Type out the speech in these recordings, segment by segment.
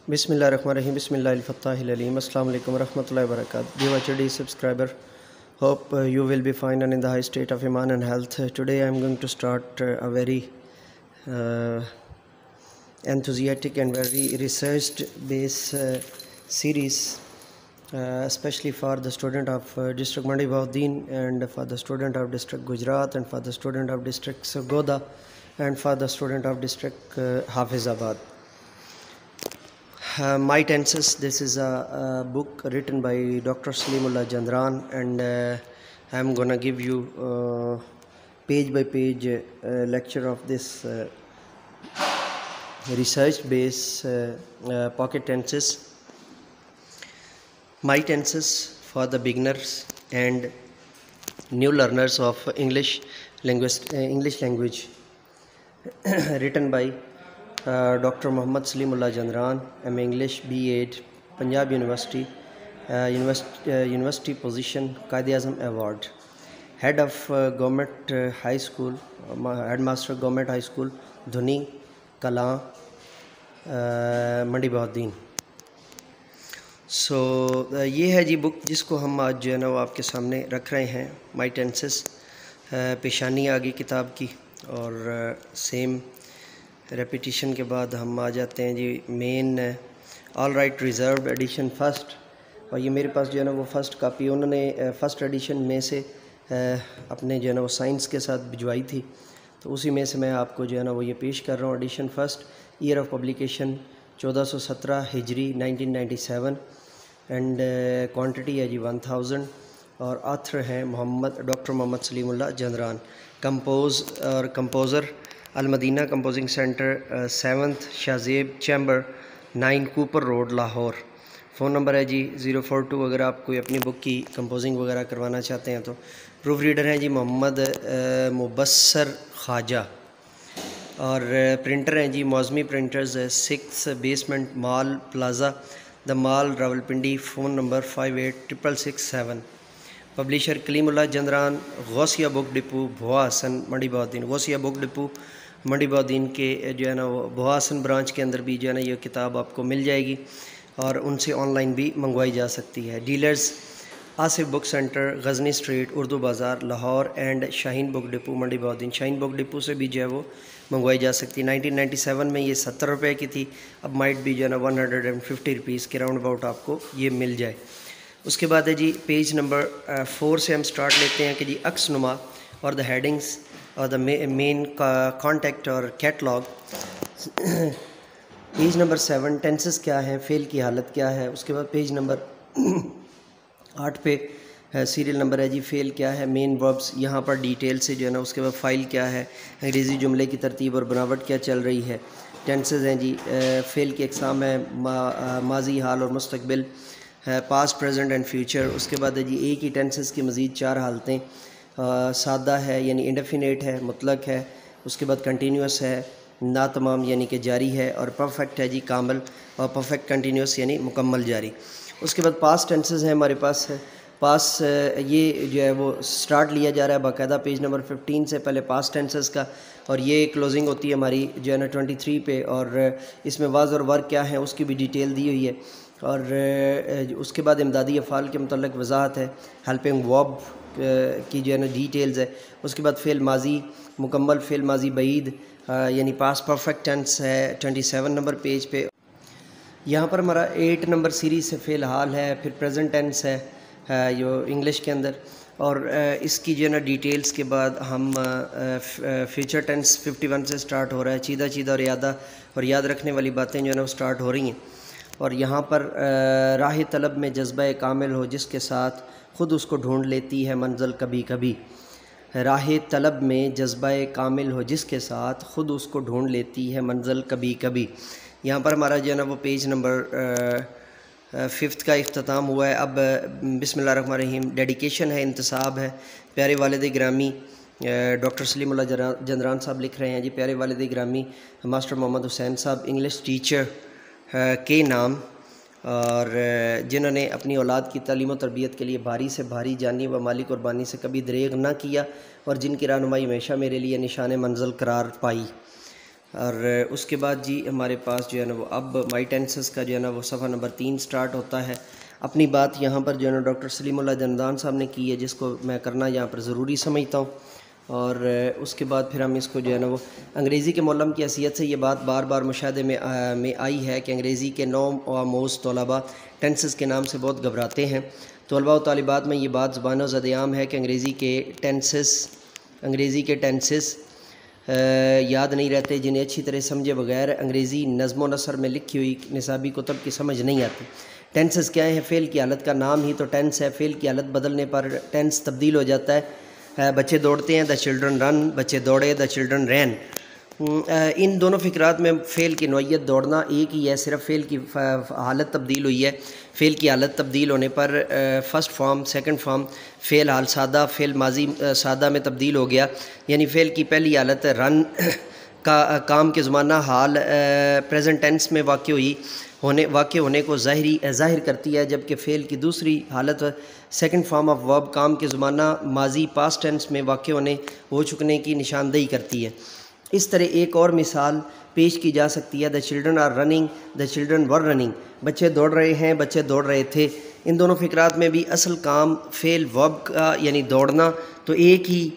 Bismillahirrahmanirrahim. Bismillahirrahmanirrahim. Assalamu alaikum warahmatullahi wabarakatuh. Dear HD subscriber, hope you will be fine and in the high state of iman and health. Today I am going to start a very enthusiastic and very researched based series, especially for the student of district Mandi Bahauddin and for the student of district Gujarat and for the student of district Sargodha and for the student of district Hafizabad. My Tenses, this is a book written by Dr. Salimullah Jandran, and I am gonna give you page by page lecture of this research based pocket tenses. My Tenses for the beginners and new learners of English language, written by Dr. Muhammad Salimullah Jandran, MA English, B.Ed, Punjab University, University Position, Quaid-e-Azam Award, Head of Government High School, Headmaster Government High School, Dhuni, Kalan, Mandi Bahauddin. So یہ ہے جی بک جس کو ہم آج جو ہے نا وہ آپ کے سامنے رکھ رہے ہیں. مائی ٹینسز پیشانی آگی کتاب کی, اور سیم ریپیٹیشن کے بعد ہم آ جاتے ہیں جی مین all right reserved edition first, اور یہ میرے پاس جو ہے نا وہ فرسٹ کاپی انہوں نے فرسٹ ایڈیشن میں سے اپنے جو ہے نا وہ سائنس کے ساتھ بھجوائی تھی, تو اسی میں سے میں آپ کو جو ہے نا وہ یہ پیش کر رہا ہوں. Edition first, year of publication 1417 ہجری 1997, اینڈ کوانٹٹی ہے جی 1000, اور آتھر ہیں doctor Muhammad Saleem Ullah Jandran. Composer Almadina composing centre 7th Shah Zeb chamber 9 Cooper road Lahore. Phone number ہے جی 042 اگر آپ کوئی اپنی بک کی کمپوزنگ وغیرہ کروانا چاہتے ہیں تو. پروف ریڈر ہیں جی محمد مبصر خواجہ, اور پرنٹر ہیں جی Moazzami printers 6 basement mall plaza the mall Rawalpindi. Phone number 586667. Publisher Kaleem Ullah Jandran, Ghausia book depot, Bhowa Hasan, Mandi Bahauddin. Ghausia book depot منڈی بہاؤدین کے جو ہے نا وہ بھوا حسن برانچ کے اندر بھی جو ہے نا یہ کتاب آپ کو مل جائے گی, اور ان سے آن لائن بھی منگوائی جا سکتی ہے. ڈیلرز آصف بک سینٹر, غزنی اسٹریٹ, اردو بازار, Lahore, and Shaheen book depot منڈی بہاؤدین. شاہین بک ڈپو سے بھی جو ہے وہ منگوائی جا سکتی. 1997 میں یہ 70 روپے کی تھی, اب مائٹ بھی جو ہے نا 150 روپیز کے راؤنڈ اباؤٹ آپ کو یہ مل جائے. اس کے بعد ہے جی پیج نمبر 4 سے ہم سٹارٹ لیتے ہیں کہ جی عکس نما اور دا ہیڈنگس اور دا مین کانٹیکٹ اور کیٹلاگ. پیج نمبر 7 ٹینسز کیا ہیں, فعل کی حالت کیا ہے. اس کے بعد پیج نمبر 8 پہ سیریل نمبر ہے جی فعل کیا ہے, مین وربس یہاں پر ڈیٹیل سے جو ہے نا. اس کے بعد فائل کیا ہے, انگریزی جملے کی ترتیب اور بناوٹ کیا چل رہی ہے. ٹینسز ہیں جی فعل کی اقسام ہے ماضی, حال اور مستقبل, پاسٹ, پریزنٹ اینڈ فیوچر. اس کے بعد ہے جی ایک ہی ٹینسز کی مزید 4 حالتیں, سادہ ہے یعنی انڈیفینیٹ ہے, مطلق ہے. اس کے بعد کنٹینیوس ہے, ناتمام یعنی کہ جاری ہے, اور پرفیکٹ ہے جی کامل, اور پرفیکٹ کنٹینیوس یعنی مکمل جاری. اس کے بعد پاسٹ ٹینسز ہیں ہمارے پاس. پاس یہ جو ہے وہ سٹارٹ لیا جا رہا ہے باقاعدہ پیج نمبر 15 سے پہلے پاسٹ ٹینسز کا, اور یہ کلوزنگ ہوتی ہے ہماری جو ہے نا 23 پہ, اور اس میں واز اور ورک کیا ہے اس کی بھی ڈیٹیل دی ہوئی ہے. اور اس کے بعد امدادی افعال کے متعلق وضاحت ہے, ہیلپنگ ورب کی جو ہے نا ڈیٹیلز ہے. اس کے بعد فعل ماضی مکمل, فعل ماضی بعید یعنی پاس پرفیکٹ ٹینس ہے 27 نمبر پیج پہ. یہاں پر ہمارا 8 نمبر سیریز سے فعل حال ہے, پھر پریزنٹ ٹینس ہے جو انگلش کے اندر, اور اس کی جو ہے نا ڈیٹیلز کے بعد ہم فیوچر ٹینس 51 سے سٹارٹ ہو رہا ہے. چیدہ چیدہ اور یادہ اور یاد رکھنے والی باتیں جو ہے نا وہ سٹارٹ ہو رہی ہیں. اور یہاں پر راہ طلب میں جذبہ کامل ہو جس کے ساتھ خود اس کو ڈھونڈ لیتی ہے منزل کبھی کبھی. راہ طلب میں جذبہ کامل ہو جس کے ساتھ خود اس کو ڈھونڈ لیتی ہے منزل کبھی کبھی. یہاں پر ہمارا جو ہے نا وہ پیج نمبر 5 کا اختتام ہوا ہے. اب بسم اللہ الرحمن الرحیم. ڈیڈیکیشن ہے, انتصاب ہے. پیارے والد گرامی ڈاکٹر سلیم اللہ جندران صاحب لکھ رہے ہیں جی, پیارے والد گرامی ماسٹر محمد حسین صاحب انگلش ٹیچر کے نام, اور جنہوں نے اپنی اولاد کی تعلیم و تربیت کے لیے بھاری سے بھاری جانی و مالی قربانی سے کبھی دریغ نہ کیا, اور جن کی رہنمائی ہمیشہ میرے لیے نشان منزل قرار پائی. اور اس کے بعد جی ہمارے پاس جو ہے نا وہ اب مائی ٹینسز کا جو ہے نا وہ صفحہ نمبر 3 سٹارٹ ہوتا ہے۔ اپنی بات یہاں پر جو ہے نا ڈاکٹر سلیم اللہ جمدان صاحب نے کی ہے، جس کو میں کرنا یہاں پر ضروری سمجھتا ہوں۔ اور اس کے بعد پھر ہم اس کو جو ہے نا وہ انگریزی کے معلم کی حیثیت سے یہ بات بار بار مشاہدے میں آئی ہے کہ انگریزی کے نو آموز طلباء ٹینسز کے نام سے بہت گھبراتے ہیں۔ طلباء و طالبات میں یہ بات زبان و زد عام ہے کہ انگریزی کے ٹینسز یاد نہیں رہتے، جنہیں اچھی طرح سمجھے بغیر انگریزی نظم و نثر میں لکھی ہوئی نصابی کتب کی سمجھ نہیں آتی۔ ٹینسز کیا ہیں؟ فعل کی حالت کا نام ہی تو ٹینس ہے۔ فعل کی حالت بدلنے پر ٹینس تبدیل ہو جاتا ہے۔ بچے دوڑتے ہیں، دا چلڈرن رن، بچے دوڑے، دا چلڈرن رین۔ ان دونوں فقرات میں فعل کی نوعیت دوڑنا ایک ہی ہے، صرف فعل کی حالت تبدیل ہوئی ہے۔ فعل کی حالت تبدیل ہونے پر فرسٹ فارم، سیکنڈ فارم، فعل حال سادہ فعل ماضی سادہ میں تبدیل ہو گیا، یعنی فعل کی پہلی حالت رن کا کام کے زمانہ حال پریزنٹ ٹینس میں واقع ہونے کو ظاہر کرتی ہے، جبکہ فعل کی دوسری حالت سیکنڈ فارم آف ورب کام کے زمانہ ماضی پاسٹ ٹینس میں واقع ہو چکنے کی نشاندہی کرتی ہے۔ اس طرح ایک اور مثال پیش کی جا سکتی ہے، the children are running, the children were running, بچے دوڑ رہے ہیں، بچے دوڑ رہے تھے۔ ان دونوں فقرات میں بھی اصل کام فعل ورب کا یعنی دوڑنا تو ایک ہی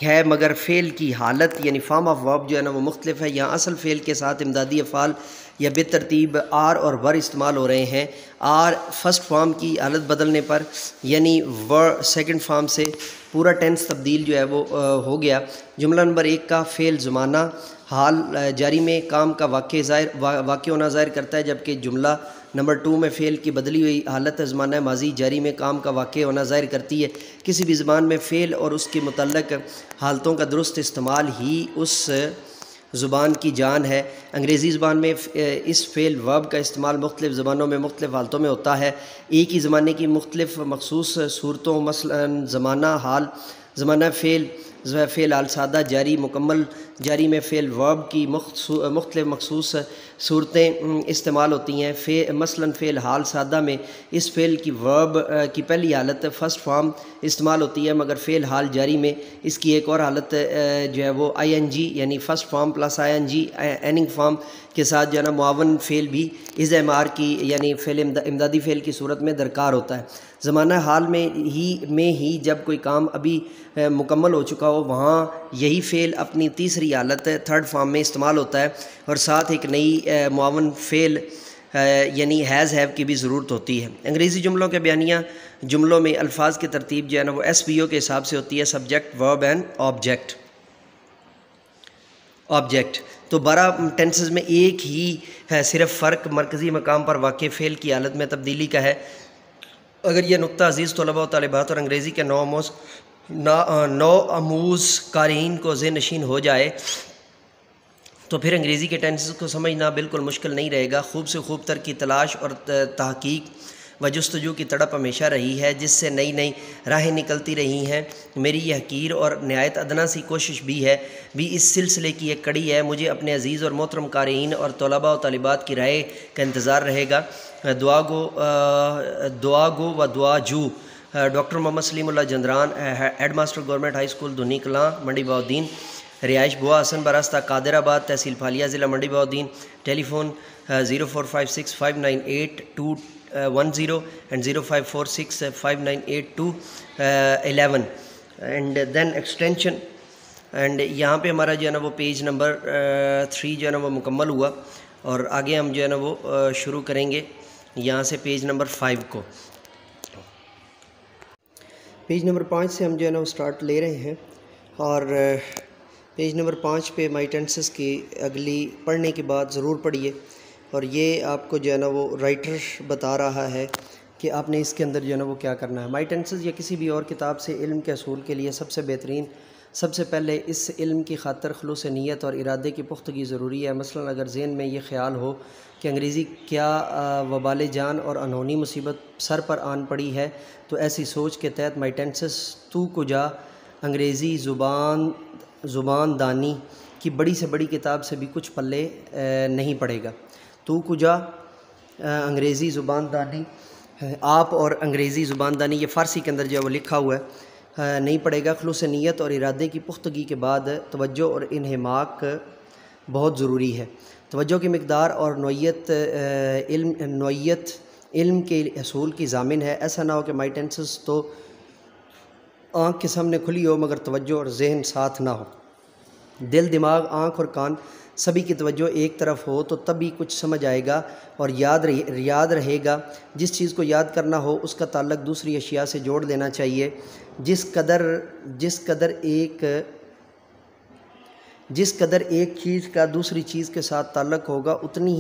ہے، مگر فعل کی حالت یعنی فارم آف ورب جو ہے نا وہ مختلف ہے۔ یہاں اصل فعل کے ساتھ امدادی افعال یا بے ترتیب آر اور ور استعمال ہو رہے ہیں۔ آر فرسٹ فارم کی حالت بدلنے پر یعنی ور سیکنڈ فارم سے پورا ٹینس تبدیل جو ہے وہ ہو گیا۔ جملہ نمبر 1 کا فعل زمانہ حال جاری میں کام کا واقع ہونا ظاہر کرتا ہے، جبکہ جملہ نمبر 2 میں فعل کی بدلی ہوئی حالت زمانہ ماضی جاری میں کام کا واقع ہونا ظاہر کرتی ہے۔ کسی بھی زبان میں فعل اور اس کی متعلق حالتوں کا درست استعمال ہی اس زبان کی جان ہے۔ انگریزی زبان میں اس فعل ورب کا استعمال مختلف زبانوں میں مختلف حالتوں میں ہوتا ہے۔ ایک ہی زمانے کی مختلف مخصوص صورتوں، مثلا زمانہ حال، زمانہ فعل حال سادہ جاری مکمل جاری میں فعل ورب کی مختلف مخصوص صورتیں استعمال ہوتی ہیں۔ مثلا فعل حال سادہ میں اس فعل کی ورب کی پہلی حالت فرسٹ فارم استعمال ہوتی ہے، مگر فعل حال جاری میں اس کی ایک اور حالت جو ہے وہ آئی این جی یعنی first form plus I N G Anning form کے ساتھ جو ہے نا معاون فعل بھی اظہار کی یعنی فعل امدادی فعل کی صورت میں درکار ہوتا ہے۔ زمانہ حال میں ہی جب کوئی کام ابھی مکمل ہو چکا ہو، وہاں یہی فعل اپنی تیسری حالت تھرڈ فارم میں استعمال ہوتا ہے، اور ساتھ ایک نئی معاون فعل یعنی ہیز ہیو کی بھی ضرورت ہوتی ہے۔ انگریزی جملوں کے بیانیہ جملوں میں الفاظ کی ترتیب جو ہے نا وہ ایس بی او کے حساب سے ہوتی ہے، سبجیکٹ، ورب اینڈ آبجیکٹ۔ تو 12 ٹینسز میں ایک ہی ہے، صرف فرق مرکزی مقام پر واقع فعل کی حالت میں تبدیلی کا ہے۔ اگر یہ نقطہ عزیز طلباء و طالبات اور انگریزی کے نو آموز قارئین کو ذہن نشین ہو جائے تو پھر انگریزی کے ٹینسز کو سمجھنا بالکل مشکل نہیں رہے گا۔ خوب سے خوب تر کی تلاش اور تحقیق و جستجو کی تڑپ ہمیشہ رہی ہے، جس سے نئی راہیں نکلتی رہی ہیں۔ میری یہ حقیر اور نہایت ادنا سی کوشش بھی اس سلسلے کی ایک کڑی ہے۔ مجھے اپنے عزیز اور محترم قارئین اور طلباء و طالبات کی رائے کا انتظار رہے گا۔ دعا گو و دعا جو، doctor Muhammad Saleem Ullah Jandran, head master government high school Dhanni Kalan, Mandi Bahauddin, رہائش بوا حسن براستہ قادر آباد، تحصیل پھالیہ، ضلع Mandi Bahauddin. Telephone 0456598210 and 0546598211 and ten extension. And یہاں پہ ہمارا جو ہے نا وہ پیج نمبر 3 جو ہے نا وہ مکمل ہوا، اور آگے ہم جو ہے نا وہ شروع کریں گے یہاں سے پیج نمبر 5 کو۔ پیج نمبر 5 سے ہم جو ہے نا وہ سٹارٹ لے رہے ہیں، اور پیج نمبر 5 پہ مائی ٹینسز کی اگلی پڑھنے کے بعد ضرور پڑھیے، اور یہ آپ کو جو ہے نا وہ رائٹر بتا رہا ہے کہ آپ نے اس کے اندر جو ہے نا وہ کیا کرنا ہے۔ مائی ٹینسز یا کسی بھی اور کتاب سے علم کے حصول کے لیے سب سے بہترین، سب سے پہلے اس علم کی خاطر خلوص نیت اور ارادے کی پختگی ضروری ہے۔ مثلا اگر ذہن میں یہ خیال ہو کہ انگریزی کیا وبال جان اور انہونی مصیبت سر پر آن پڑی ہے، تو ایسی سوچ کے تحت مائی ٹینسز تو کجا انگریزی زبان دانی کی بڑی سے بڑی کتاب سے بھی کچھ پلے نہیں پڑے گا۔ تو کجا انگریزی زبان دانی، آپ اور انگریزی زبان دانی، یہ فارسی کے اندر جو ہے وہ لکھا ہوا ہے، نہیں پڑے گا۔ خلوص نیت اور ارادے کی پختگی کے بعد توجہ اور انہماک بہت ضروری ہے۔ توجہ کی مقدار اور نوعیت علم کے اصول کی ضامن ہے۔ ایسا نہ ہو کہ مائی ٹینسز تو آنکھ کے سامنے کھلی ہو مگر توجہ اور ذہن ساتھ نہ ہو۔ دل، دماغ، آنکھ اور کان سبھی کی توجہ ایک طرف ہو تو تبھی کچھ سمجھ آئے گا اور یاد رہے گا۔ جس چیز کو یاد کرنا ہو اس کا تعلق دوسری اشیاء سے جوڑ دینا چاہیے۔ جس قدر ایک چیز کا دوسری چیز کے ساتھ تعلق ہوگا اتنی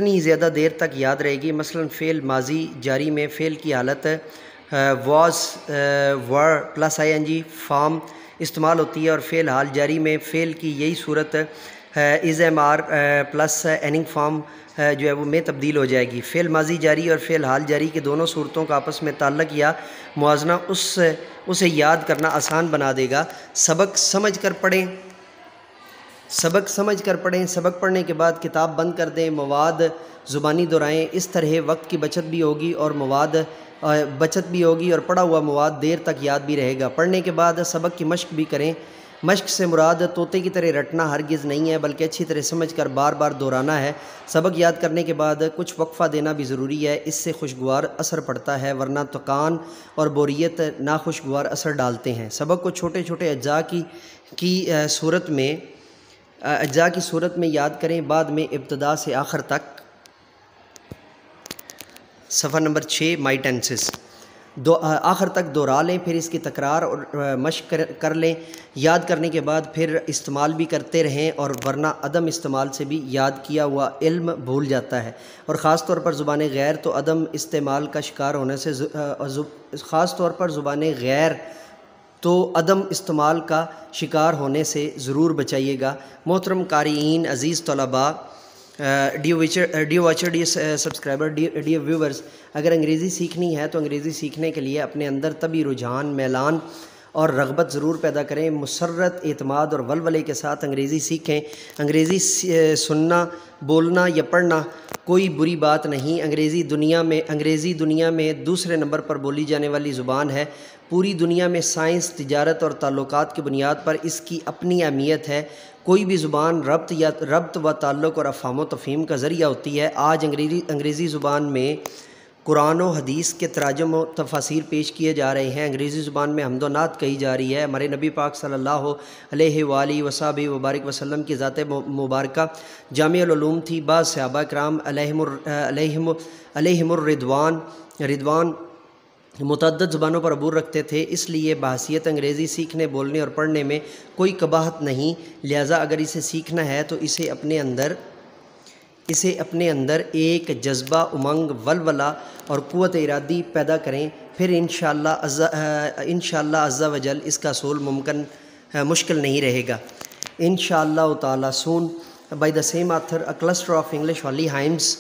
ہی زیادہ دیر تک یاد رہے گی۔ مثلا فعل ماضی جاری میں فعل کی حالت was were plus ING form استعمال ہوتی ہے، اور فعل حال جاری میں فعل کی یہی صورت is M R plus ing form جو ہے وہ میں تبدیل ہو جائے گی۔ فعل ماضی جاری اور فعل حال جاری کے دونوں صورتوں کا آپس میں تعلق یا موازنہ اسے یاد کرنا آسان بنا دے گا۔ سبق سمجھ کر پڑھیں۔ سبق پڑھنے کے بعد کتاب بند کر دیں، مواد زبانی دہرائیں۔ اس طرح وقت کی بچت بھی ہوگی اور پڑھا ہوا مواد دیر تک یاد بھی رہے گا۔ پڑھنے کے بعد سبق کی مشق بھی کریں۔ مشق سے مراد طوطے کی طرح رٹنا ہرگز نہیں ہے، بلکہ اچھی طرح سمجھ کر بار بار دہرانا ہے۔ سبق یاد کرنے کے بعد کچھ وقفہ دینا بھی ضروری ہے، اس سے خوشگوار اثر پڑتا ہے، ورنہ تھکان اور بوریت ناخوشگوار اثر ڈالتے ہیں۔ سبق کو چھوٹے چھوٹے اجزاء کی صورت میں یاد کریں، بعد میں ابتدا سے آخر تک۔ صفحہ نمبر 6 مائی ٹینسز آخر تک دہرا لیں، پھر اس کی تکرار اور مشق کر لیں۔ یاد کرنے کے بعد پھر استعمال بھی کرتے رہیں، اور ورنہ عدم استعمال سے بھی یاد کیا ہوا علم بھول جاتا ہے، اور خاص طور پر زبان غیر تو عدم استعمال کا شکار ہونے سے ضرور بچائیے گا۔ محترم قارئین، عزیز طلباء، dear watcher, dear subscriber, dear viewers, اگر انگریزی سیکھنی ہے تو انگریزی سیکھنے کے لیے اپنے اندر طبی رجحان، میلان اور رغبت ضرور پیدا کریں۔ مسرت، اعتماد اور ولولے کے ساتھ انگریزی سیکھیں۔ انگریزی سننا، بولنا یا پڑھنا کوئی بری بات نہیں۔ انگریزی دنیا میں دوسرے نمبر پر بولی جانے والی زبان ہے۔ پوری دنیا میں سائنس، تجارت اور تعلقات کی بنیاد پر اس کی اپنی اہمیت ہے۔ کوئی بھی زبان ربط و تعلق اور افہام و تفہیم کا ذریعہ ہوتی ہے۔ آج انگریزی زبان میں قرآن و حدیث کے تراجم و تفاسیر پیش کیے جا رہے ہیں۔ انگریزی زبان میں حمد و نعت کہی جا رہی ہے۔ ہمارے نبی پاک صلی اللہ علیہ وآلہ وصحبہ وبارک وسلم کی ذات مبارکہ جامع العلوم تھی۔ بعض صحابہ کرام علیہم الرضوان متعدد زبانوں پر عبور رکھتے تھے، اس لیے بحیثیت انگریزی سیکھنے، بولنے اور پڑھنے میں کوئی قباحت نہیں۔ لہٰذا اگر اسے سیکھنا ہے تو اسے اپنے اندر ایک جذبہ، امنگ، ولولہ اور قوت ارادی پیدا کریں، پھر انشاءاللہ عز و جل اس کا حصول مشکل نہیں رہے گا۔ انشاءاللہ تعالی soon by the same author, a cluster of English holy hymns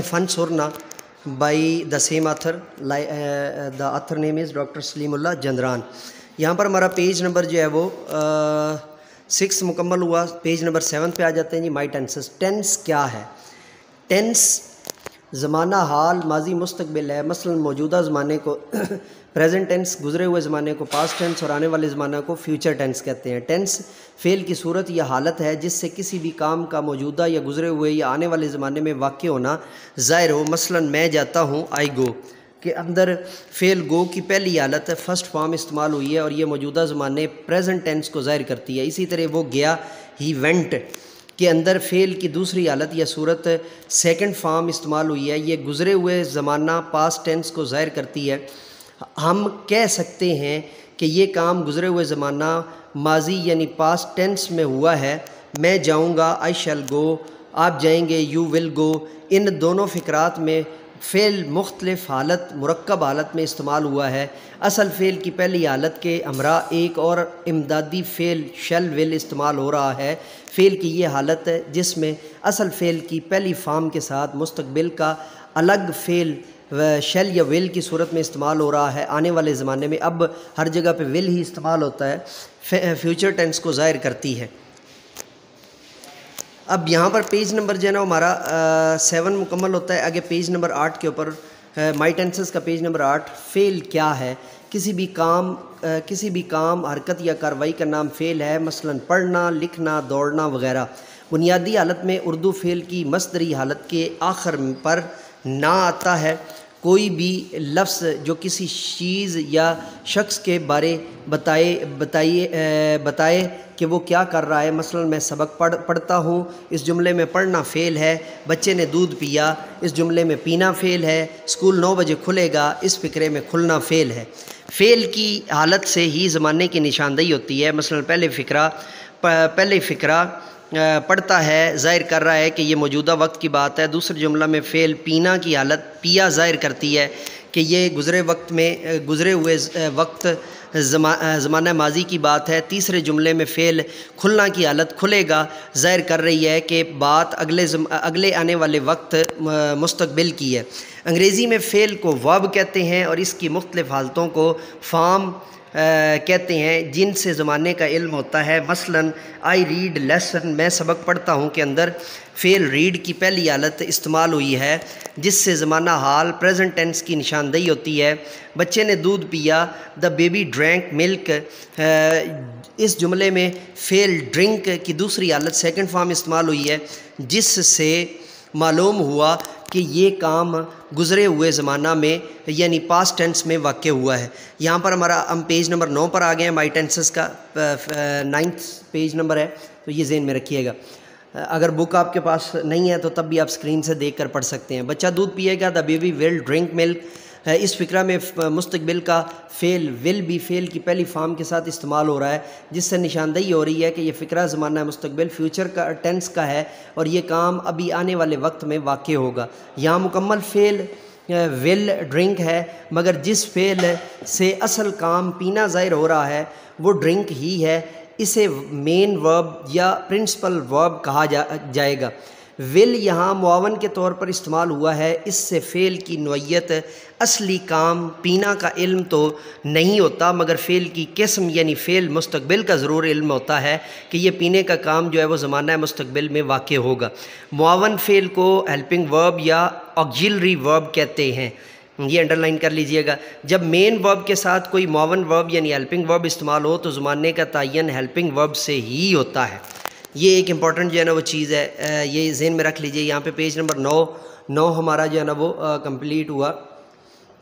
fun surna by the same author. The author name is Dr. Salim Ullah Jandran. یہاں پر ہمارا پیج نمبر جو ہے وہ 6 مکمل ہوا۔ پیج نمبر 7 پہ آ جاتے ہیں جی۔ مائی ٹینسز، ٹینس کیا ہے؟ ٹینس زمانہ، حال، ماضی، مستقبل ہے۔ مثلا موجودہ زمانے کو پریزنٹ ٹینس، گزرے ہوئے زمانے کو پاسٹ ٹینس، اور آنے والے زمانے کو فیوچر ٹینس کہتے ہیں۔ ٹینس فعل کی صورت یا حالت ہے جس سے کسی بھی کام کا موجودہ یا گزرے ہوئے یا آنے والے زمانے میں واقع ہونا ظاہر ہو۔ مثلا میں جاتا ہوں، آئی گو کے اندر فعل گو کی پہلی حالت فرسٹ فارم استعمال ہوئی ہے، اور یہ موجودہ زمانے پریزنٹ ٹینس کو ظاہر کرتی ہے۔ اسی طرح وہ گیا، ہی وینٹ کے اندر فعل کی دوسری حالت یا صورت سیکنڈ فارم استعمال ہوئی ہے، یہ گزرے ہوئے زمانہ پاسٹ ٹینس کو ظاہر کرتی ہے۔ ہم کہہ سکتے ہیں کہ یہ کام گزرے ہوئے زمانہ ماضی یعنی پاسٹ ٹینس میں ہوا ہے۔ میں جاؤں گا، آئی شیل گو، آپ جائیں گے، یو ول گو۔ ان دونوں فقرات میں فعل مختلف حالت، مرکب حالت میں استعمال ہوا ہے۔ اصل فعل کی پہلی حالت کے ہمراہ ایک اور امدادی فعل شیل ول استعمال ہو رہا ہے۔ فعل کی یہ حالت ہے جس میں اصل فعل کی پہلی فارم کے ساتھ مستقبل کا الگ فعل شیل یا ول کی صورت میں استعمال ہو رہا ہے۔ آنے والے زمانے میں اب ہر جگہ پہ ول ہی استعمال ہوتا ہے، فیوچر ٹینس کو ظاہر کرتی ہے۔ اب یہاں پر پیج نمبر جو ہے نا ہمارا 7 مکمل ہوتا ہے۔ آگے پیج نمبر 8 کے اوپر مائی ٹینسز کا پیج نمبر 8، فعل کیا ہے؟ کسی بھی کام حرکت یا کارروائی کا نام فعل ہے، مثلا پڑھنا، لکھنا، دوڑنا وغیرہ۔ بنیادی حالت میں اردو فعل کی مصدری حالت کے آخر پر نہ آتا ہے۔ کوئی بھی لفظ جو کسی چیز یا شخص کے بارے بتائے کہ وہ کیا کر رہا ہے، مثلا میں سبق پڑھتا ہوں، اس جملے میں پڑھنا فعل ہے۔ بچے نے دودھ پیا، اس جملے میں پینا فعل ہے۔ اسکول 9 بجے کھلے گا، اس فقرے میں کھلنا فعل ہے۔ فعل کی حالت سے ہی زمانے کی نشاندہی ہوتی ہے، مثلا پہلے فقرہ پڑھتا ہے ظاہر کر رہا ہے کہ یہ موجودہ وقت کی بات ہے۔ دوسرے جملہ میں فعل پینا کی حالت پیا ظاہر کرتی ہے کہ یہ گزرے ہوئے وقت زمانہ ماضی کی بات ہے۔ تیسرے جملے میں فعل کھلنا کی حالت کھلے گا ظاہر کر رہی ہے کہ بات اگلے آنے والے وقت مستقبل کی ہے۔ انگریزی میں فعل کو ورب کہتے ہیں اور اس کی مختلف حالتوں کو فارم کہتے ہیں جن سے زمانے کا علم ہوتا ہے۔ مثلا آئی ریڈ لیسن، میں سبق پڑھتا ہوں کے اندر فعل ریڈ کی پہلی حالت استعمال ہوئی ہے جس سے زمانہ حال پریزنٹ ٹینس کی نشاندہی ہوتی ہے۔ بچے نے دودھ پیا، دا بیبی ڈرینک ملک، اس جملے میں فعل ڈرنک کی دوسری حالت سیکنڈ فارم استعمال ہوئی ہے جس سے معلوم ہوا کہ یہ کام گزرے ہوئے زمانہ میں یعنی پاسٹ ٹینس میں واقع ہوا ہے۔ یہاں پر ہم پیج نمبر 9 پر آ گئے ہیں، مائی ٹینسز کا 9th پیج نمبر ہے، تو یہ ذہن میں رکھیے گا۔ اگر بک آپ کے پاس نہیں ہے تو تب بھی آپ اسکرین سے دیکھ کر پڑھ سکتے ہیں۔ بچہ دودھ پیے گا، the baby will drink milk. اس فقرہ میں مستقبل کا فعل ول بھی فعل کی پہلی فارم کے ساتھ استعمال ہو رہا ہے جس سے نشاندہی ہو رہی ہے کہ یہ فقرہ زمانہ مستقبل فیوچر کا ٹینس کا ہے اور یہ کام ابھی آنے والے وقت میں واقع ہوگا۔ یہاں مکمل فعل ول ڈرنک ہے، مگر جس فعل سے اصل کام پینا ظاہر ہو رہا ہے وہ ڈرنک ہی ہے، اسے مین ورب یا پرنسپل ورب کہا جائے گا۔ ول یہاں معاون کے طور پر استعمال ہوا ہے، اس سے فعل کی نوعیت اصلی کام پینا کا علم تو نہیں ہوتا مگر فعل کی قسم یعنی فعل مستقبل کا ضرور علم ہوتا ہے کہ یہ پینے کا کام جو ہے وہ زمانہ مستقبل میں واقع ہوگا۔ معاون فعل کو ہیلپنگ ورب یا آکسیلری ورب کہتے ہیں، یہ انڈرلائن کر لیجئے گا۔ جب مین ورب کے ساتھ کوئی معاون ورب یعنی ہیلپنگ ورب استعمال ہو تو زمانے کا تعین ہیلپنگ ورب سے ہی ہوتا ہے۔ یہ ایک امپورٹنٹ جو ہے نا وہ چیز ہے، یہ ذہن میں رکھ لیجئے۔ یہاں پہ پیج نمبر 9 ہمارا جو ہے نا وہ کمپلیٹ ہوا۔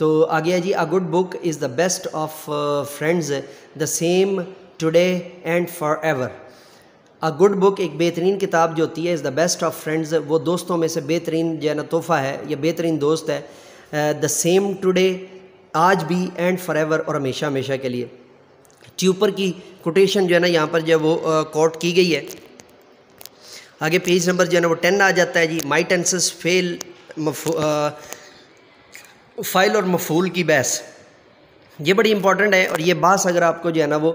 تو آگے جی، a good book is the best of friends, the same today and forever ایور۔ اے گڈ بک ایک بہترین کتاب جو ہوتی ہے، is the best of friends, وہ دوستوں میں سے بہترین جو ہے نا تحفہ ہے یا بہترین دوست ہے۔ دا سیم ٹوڈے آج بھی، اینڈ فار ایور اور ہمیشہ ہمیشہ کے لیے۔ ٹیوپر کی کوٹیشن جو ہے نا یہاں پر جو وہ کوٹ کی گئی ہے۔ آگے پیج نمبر جو ہے نا وہ 10 آ جاتا ہے جی، مائی ٹینسز فاعل اور مفعول کی بحث، یہ بڑی امپورٹنٹ ہے اور یہ بحث اگر آپ کو جو ہے نا وہ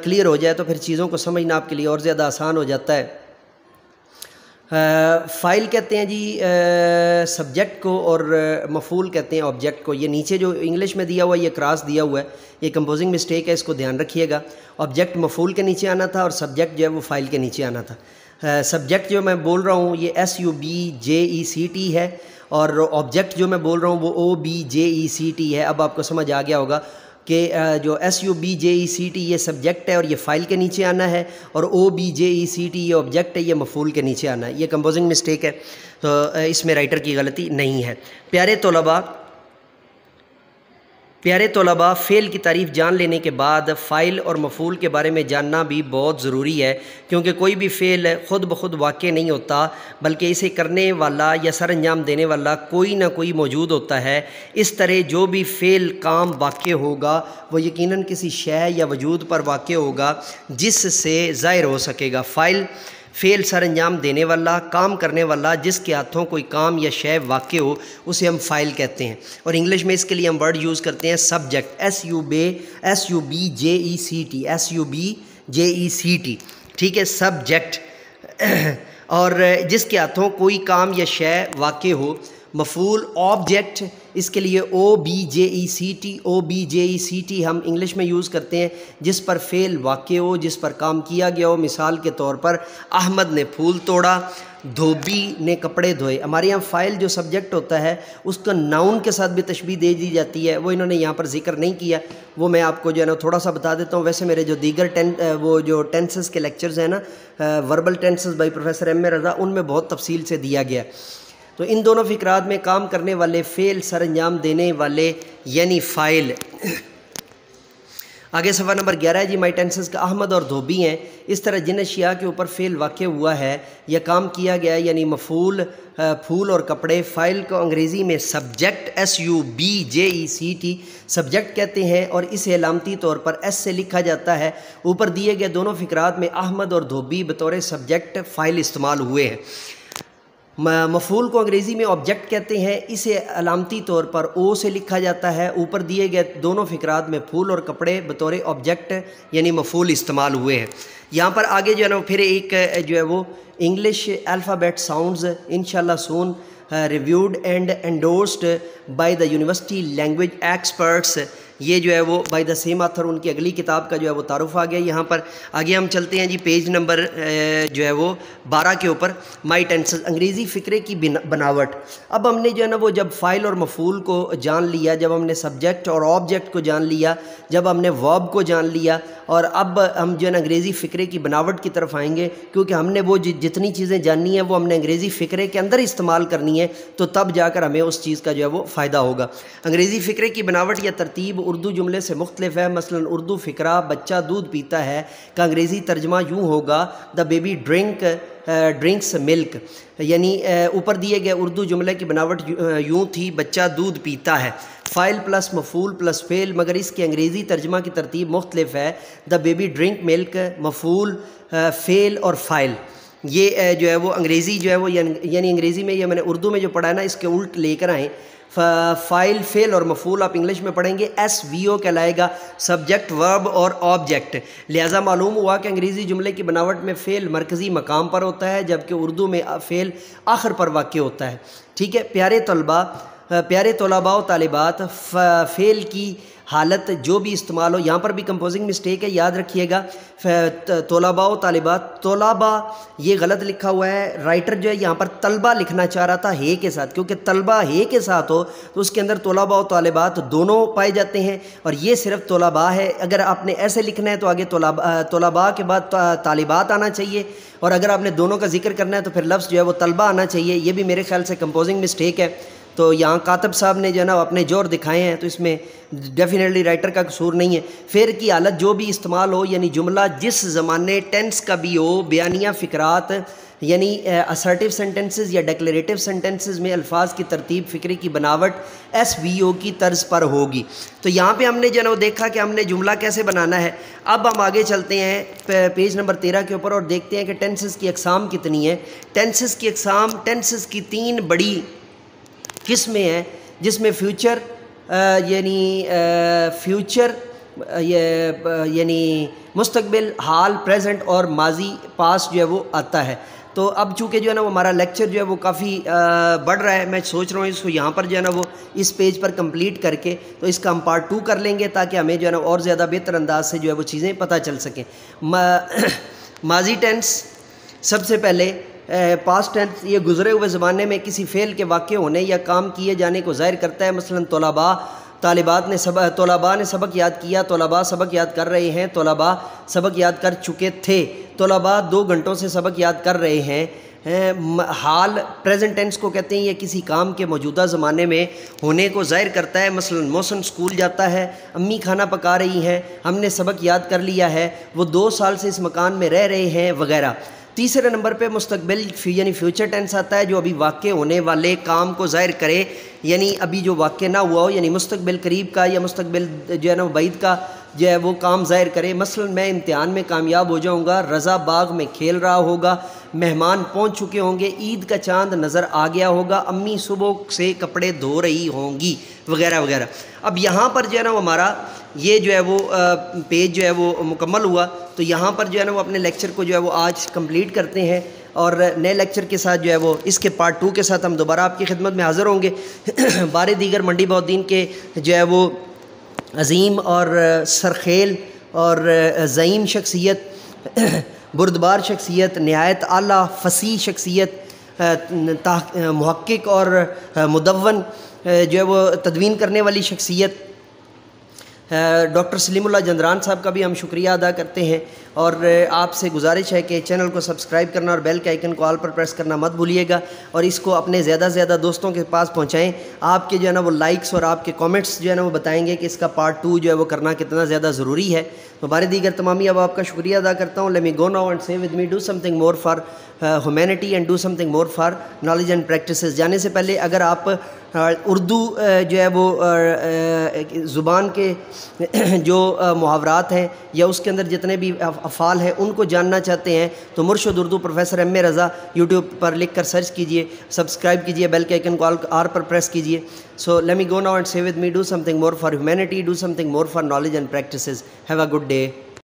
کلیئر ہو جائے تو پھر چیزوں کو سمجھنا آپ کے لیے اور زیادہ آسان ہو جاتا ہے۔ فاعل کہتے ہیں جی سبجیکٹ کو اور مفعول کہتے ہیں آبجیکٹ کو۔ یہ نیچے جو انگلش میں دیا ہوا ہے یہ کراس دیا ہوا ہے، یہ کمپوزنگ مسٹیک ہے، اس کو دھیان رکھیے گا۔ آبجیکٹ مفعول کے نیچے آنا تھا اور سبجیکٹ جو ہے وہ فاعل کے نیچے آنا تھا۔ سبجیکٹ جو میں بول رہا ہوں یہ SUBJECT ہے اور آبجیکٹ جو میں بول رہا ہوں وہ OBJECT ہے۔ اب آپ کو سمجھ آ گیا ہوگا کہ جو SUBJECT یہ سبجیکٹ ہے اور یہ فاعل کے نیچے آنا ہے، اور OBJECT یہ آبجیکٹ ہے، یہ مفعول کے نیچے آنا ہے۔ یہ کمپوزنگ مسٹیک ہے تو اس میں رائٹر کی غلطی نہیں ہے۔ پیارے طلباء، فعل کی تعریف جان لینے کے بعد فاعل اور مفعول کے بارے میں جاننا بھی بہت ضروری ہے، کیونکہ کوئی بھی فعل خود بخود واقع نہیں ہوتا بلکہ اسے کرنے والا یا سر انجام دینے والا کوئی نہ کوئی موجود ہوتا ہے۔ اس طرح جو بھی فعل کام واقع ہوگا وہ یقیناً کسی شے یا وجود پر واقع ہوگا جس سے ظاہر ہو سکے گا۔ فعل سر انجام دینے والا، کام کرنے والا، جس کے ہاتھوں کوئی کام یا شے واقع ہو اسے ہم فاعل کہتے ہیں، اور انگلش میں اس کے لیے ہم ورڈ یوز کرتے ہیں سبجیکٹ، SUBJECT، ٹھیک ہے، سبجیکٹ، اور جس کے ہاتھوں کوئی کام یا شے واقع ہو۔ مفعول آبجیکٹ اس کے لیے OBJECT ہم انگلش میں یوز کرتے ہیں، جس پر فعل واقع ہو، جس پر کام کیا گیا ہو۔ مثال کے طور پر احمد نے پھول توڑا، دھوبی نے کپڑے دھوئے۔ ہمارے یہاں فاعل جو سبجیکٹ ہوتا ہے اس کا ناؤن کے ساتھ بھی تشبیہ دے دی جاتی ہے، وہ انہوں نے یہاں پر ذکر نہیں کیا، وہ میں آپ کو جو ہے نا تھوڑا سا بتا دیتا ہوں۔ ویسے میرے جو دیگر وہ جو ٹینسز کے لیکچرز ہیں نا، verbal tenses by professor M A Raza, ان میں بہت تفصیل سے دیا گیا۔ تو ان دونوں فقرات میں کام کرنے والے، فعل سر انجام دینے والے یعنی فاعل۔ آگے صفحہ نمبر 11 ہے جی، مائی ٹینسز کا احمد اور دھوبی ہیں۔ اس طرح جن اشیاء کے اوپر فعل واقع ہوا ہے یا کام کیا گیا ہے، یعنی مفعول پھول اور کپڑے، فاعل کو انگریزی میں سبجیکٹ SUBJECT سبجیکٹ کہتے ہیں، اور اسے علامتی طور پر S سے لکھا جاتا ہے۔ اوپر دیے گئے دونوں فقرات میں احمد اور دھوبی بطور سبجیکٹ فاعل استعمال ہوئے ہیں۔ مفعول کو انگریزی میں آبجیکٹ کہتے ہیں، اسے علامتی طور پر O سے لکھا جاتا ہے۔ اوپر دیے گئے دونوں فقرات میں پھول اور کپڑے بطور آبجیکٹ یعنی مفعول استعمال ہوئے ہیں۔ یہاں پر آگے جو ہے نا پھر ایک جو ہے وہ انگلش الفابیٹ ساؤنڈز انشاءاللہ soon reviewed and endorsed by the university language experts, یہ جو ہے وہ بائی دا سیم آتھر، ان کی اگلی کتاب کا جو ہے وہ تعارف آ گیا یہاں پر۔ آگے ہم چلتے ہیں جی پیج نمبر جو ہے وہ 12 کے اوپر، مائی ٹینسز انگریزی فقرے کی بناوٹ۔ اب ہم نے جو ہے نا وہ جب فاعل اور مفعول کو جان لیا، جب ہم نے سبجیکٹ اور آبجیکٹ کو جان لیا، جب ہم نے ورب کو جان لیا، اور اب ہم جو ہے نا انگریزی فقرے کی بناوٹ کی طرف آئیں گے، کیونکہ ہم نے وہ جتنی چیزیں جاننی ہیں وہ ہم نے انگریزی فقرے کے اندر استعمال کرنی ہے، تو تب جا کر ہمیں اس چیز کا جو ہے وہ فائدہ ہوگا۔ انگریزی فقرے کی بناوٹ یا ترتیب اردو جملے سے مختلف ہے۔ مثلا اردو فقرہ بچہ دودھ پیتا ہے کا انگریزی ترجمہ یوں ہوگا دا بیبی ڈرنکس ملک، یعنی اوپر دیے گئے اردو جملے کی بناوٹ یوں تھی، بچہ دودھ پیتا ہے، فاعل پلس مفعول پلس فعل، مگر اس کے انگریزی ترجمہ کی ترتیب مختلف ہے۔ دا بیبی ڈرنک ملک، مفعول، فعل اور فاعل، یہ جو ہے وہ انگریزی جو ہے وہ یعنی انگریزی میں، یہ میں نے اردو میں جو پڑھا ہے نا اس کے الٹ لے کر آئیں۔ فاعل، فعل اور مفعول آپ انگلش میں پڑھیں گے SVO کہلائے گا، سبجیکٹ، ورب اور آبجیکٹ۔ لہٰذا معلوم ہوا کہ انگریزی جملے کی بناوٹ میں فعل مرکزی مقام پر ہوتا ہے، جبکہ اردو میں فعل آخر پر واقع ہوتا ہے۔ ٹھیک ہے پیارے طلباء و طالبات، فعل کی حالت جو بھی استعمال ہو، یہاں پر بھی کمپوزنگ مسٹیک ہے، یاد رکھیے گا۔ طلباء و طالبات، طلباء یہ غلط لکھا ہوا ہے، رائٹر جو ہے یہاں پر طلبہ لکھنا چاہ رہا تھا ہے کے ساتھ، کیونکہ طلبہ ہے کے ساتھ ہو تو اس کے اندر طلباء و طالبات دونوں پائے جاتے ہیں، اور یہ صرف طلباء ہے۔ اگر آپ نے ایسے لکھنا ہے تو آگے طلباء کے بعد طالبات آنا چاہیے، اور اگر آپ نے دونوں کا ذکر کرنا ہے تو پھر لفظ جو ہے وہ طلبہ آنا چاہیے۔ یہ بھی میرے خیال سے کمپوزنگ مسٹیک ہے، تو یہاں کاتب صاحب نے جو ہے نا اپنے جوہر دکھائے ہیں، تو اس میں ڈیفینیٹلی رائٹر کا قصور نہیں ہے۔ فعل کی حالت جو بھی استعمال ہو، یعنی جملہ جس زمانے ٹینس کا بھی ہو، بیانیہ فقرات یعنی اسرٹیو سینٹنسز یا ڈیکلیریٹو سینٹنسز میں الفاظ کی ترتیب فقرے کی بناوٹ SVO کی طرز پر ہوگی۔ تو یہاں پہ ہم نے جو ہے نا وہ دیکھا کہ ہم نے جملہ کیسے بنانا ہے۔ اب ہم آگے چلتے ہیں پیج نمبر 13 کے اوپر اور دیکھتے ہیں کہ ٹینسز کی اقسام کتنی ہیں۔ ٹینسز کی اقسام، ٹینسز کی 3 بڑی قسمیں ہیں، جس میں فیوچر یعنی مستقبل، حال، پریزنٹ اور ماضی، پاسٹ جو ہے وہ آتا ہے۔ تو اب چونکہ جو ہے نا وہ ہمارا لیکچر جو ہے وہ کافی بڑھ رہا ہے، میں سوچ رہا ہوں اس کو یہاں پر جو ہے نا وہ اس پیج پر کمپلیٹ کر کے تو اس کا ہم پارٹ 2 کر لیں گے، تاکہ ہمیں جو ہے نا اور زیادہ بہتر انداز سے جو ہے وہ چیزیں پتہ چل سکیں۔ ماضی ٹینس، سب سے پہلے پاسٹ ٹینس، یہ گزرے ہوئے زمانے میں کسی فعل کے واقع ہونے یا کام کیے جانے کو ظاہر کرتا ہے۔ مثلا طلباء نے سبق یاد کیا، طلباء سبق یاد کر رہے ہیں، طلباء سبق یاد کر چکے تھے، طلباء 2 گھنٹوں سے سبق یاد کر رہے ہیں۔ حال پریزنٹ ٹینس کو کہتے ہیں، یہ کسی کام کے موجودہ زمانے میں ہونے کو ظاہر کرتا ہے۔ مثلا محسن اسکول جاتا ہے، امی کھانا پکا رہی ہیں، ہم نے سبق یاد کر لیا ہے، وہ 2 سال سے اس مکان میں رہ رہے ہیں وغیرہ۔ تیسرے نمبر پہ مستقبل یعنی فیوچر ٹینس آتا ہے، جو ابھی واقع ہونے والے کام کو ظاہر کرے، یعنی ابھی جو واقع نہ ہوا ہو، یعنی مستقبل قریب کا یا مستقبل جو ہے نا بعید کا جو ہے وہ کام ظاہر کرے۔ مثلا میں امتحان میں کامیاب ہو جاؤں گا، رضا باغ میں کھیل رہا ہوگا، مہمان پہنچ چکے ہوں گے، عید کا چاند نظر آ گیا ہوگا، امی صبح سے کپڑے دھو رہی ہوں گی وغیرہ وغیرہ۔ اب یہاں پر جو ہے نا وہ ہمارا یہ جو ہے وہ پیج جو ہے وہ مکمل ہوا، تو یہاں پر جو ہے نا وہ اپنے لیکچر کو جو ہے وہ آج کمپلیٹ کرتے ہیں۔ اور نئے لیکچر کے ساتھ جو ہے وہ اس کے پارٹ 2 کے ساتھ ہم دوبارہ آپ کی خدمت میں حاضر ہوں گے. بارے دیگر منڈی بہدین کے جو ہے وہ عظیم اور سرخیل اور زعیم شخصیت، بردبار شخصیت، نہایت اعلیٰ فصیح شخصیت، محقق اور مدون جو ہے وہ تدوین کرنے والی شخصیت ڈاکٹر سلیم اللہ جندران صاحب کا بھی ہم شکریہ ادا کرتے ہیں. اور آپ سے گزارش ہے کہ چینل کو سبسکرائب کرنا اور بیل کے آئیکن کو آل پر پریس کرنا مت بھولیے گا، اور اس کو اپنے زیادہ سے زیادہ دوستوں کے پاس پہنچائیں. آپ کے جو ہے نا وہ لائکس اور آپ کے کامنٹس جو ہے نا وہ بتائیں گے کہ اس کا پارٹ 2 جو ہے وہ کرنا کتنا زیادہ ضروری ہے. تو ہمارے دیگر تمامی اب آپ کا شکریہ ادا کرتا ہوں. Let me go now and say with me do something more for humanity and do something more for knowledge and practices. جانے سے پہلے اگر آپ اردو جو ہے وہ زبان کے جو محاورات ہیں یا اس کے اندر جتنے بھی افعال ہیں ان کو جاننا چاہتے ہیں تو مرشد Urdu professor M A Raza YouTube پر لکھ کر سرچ کیجئے، سبسکرائب کیجئے، بیل کے آئیکن کو آر پر پریس کیجئے. So let me go now and say with me do something more for humanity, do something more for knowledge and practices. Have a good day.